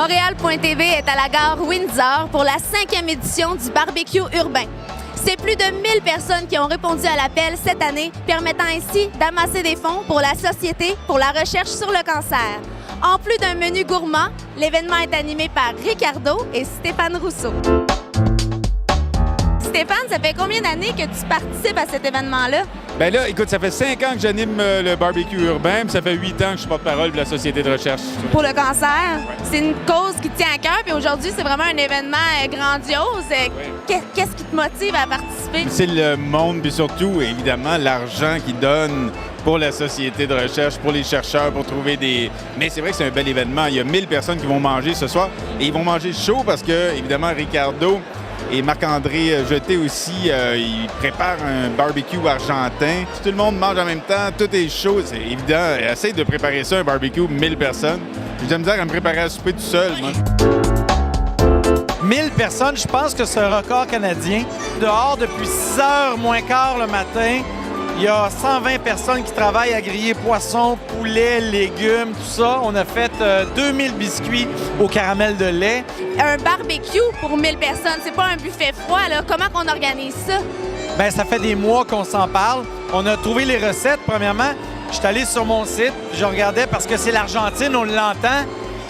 Montréal.tv est à la gare Windsor pour la 5e édition du barbecue urbain. C'est plus de 1000 personnes qui ont répondu à l'appel cette année, permettant ainsi d'amasser des fonds pour la Société pour la recherche sur le cancer. En plus d'un menu gourmand, l'événement est animé par Ricardo et Stéphane Rousseau. Stéphane, ça fait combien d'années que tu participes à cet événement-là? Bien là, écoute, ça fait 5 ans que j'anime le barbecue urbain, puis ça fait 8 ans que je suis porte-parole de la Société de recherche. Pour le cancer, c'est une cause qui te tient à cœur, puis aujourd'hui, c'est vraiment un événement grandiose. Qu'est-ce qui te motive à participer? C'est le monde, puis surtout, évidemment, l'argent qu'ils donnent pour la Société de recherche, pour les chercheurs, pour trouver des... Mais c'est vrai que c'est un bel événement. Il y a 1000 personnes qui vont manger ce soir, et ils vont manger chaud parce que, évidemment, Ricardo et Marc-André Jeté aussi, ils préparent un barbecue argentin. Si tout le monde mange en même temps, tout est chaud, c'est évident. Essaye de préparer ça, un barbecue, 1000 personnes. J'ai de la misère à me préparer à souper tout seul, moi. 1000 personnes, je pense que c'est un record canadien. Dehors, depuis 6h moins quart le matin, il y a 120 personnes qui travaillent à griller poisson, poulet, légumes, tout ça. On a fait 2000 biscuits au caramel de lait. Un barbecue pour 1000 personnes, c'est pas un buffet froid, là. Comment on organise ça? Bien, ça fait des mois qu'on s'en parle. On a trouvé les recettes, premièrement. Je suis allé sur mon site, je regardais parce que c'est l'Argentine, on l'entend.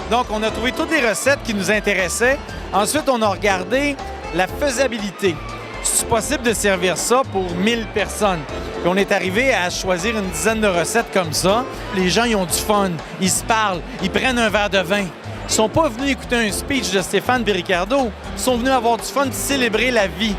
Donc, on a trouvé toutes les recettes qui nous intéressaient. Ensuite, on a regardé la faisabilité. C'est possible de servir ça pour 1000 personnes. Puis on est arrivé à choisir une dizaine de recettes comme ça. Les gens, ils ont du fun, ils se parlent, ils prennent un verre de vin. Ils sont pas venus écouter un speech de Stéphane et Ricardo. Ils sont venus avoir du fun, célébrer la vie.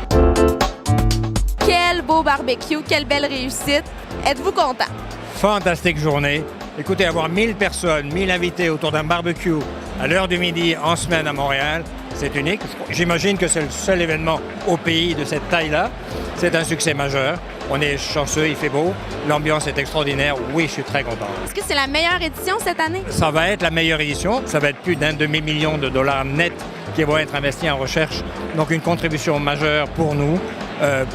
Quel beau barbecue, quelle belle réussite. Êtes-vous content? Fantastique journée. Écoutez, avoir 1000 personnes, 1000 invités autour d'un barbecue à l'heure du midi en semaine à Montréal, c'est unique. J'imagine que c'est le seul événement au pays de cette taille-là. C'est un succès majeur. On est chanceux, il fait beau. L'ambiance est extraordinaire. Oui, je suis très content. Est-ce que c'est la meilleure édition cette année? Ça va être la meilleure édition. Ça va être plus d'un demi-million de dollars net qui vont être investis en recherche. Donc une contribution majeure pour nous,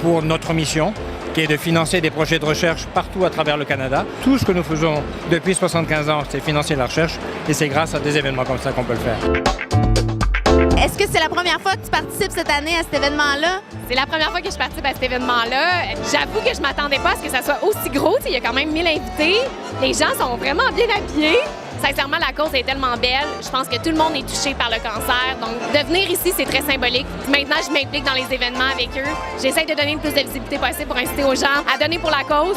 pour notre mission, qui est de financer des projets de recherche partout à travers le Canada. Tout ce que nous faisons depuis 75 ans, c'est financer la recherche. Et c'est grâce à des événements comme ça qu'on peut le faire. Est-ce que c'est la première fois que tu participes cette année à cet événement-là? C'est la première fois que je participe à cet événement-là. J'avoue que je m'attendais pas à ce que ça soit aussi gros. Il y a quand même 1000 invités. Les gens sont vraiment bien habillés. Sincèrement, la cause est tellement belle. Je pense que tout le monde est touché par le cancer. Donc, de venir ici, c'est très symbolique. Maintenant, je m'implique dans les événements avec eux. J'essaie de donner le plus de visibilité possible pour inciter aux gens à donner pour la cause.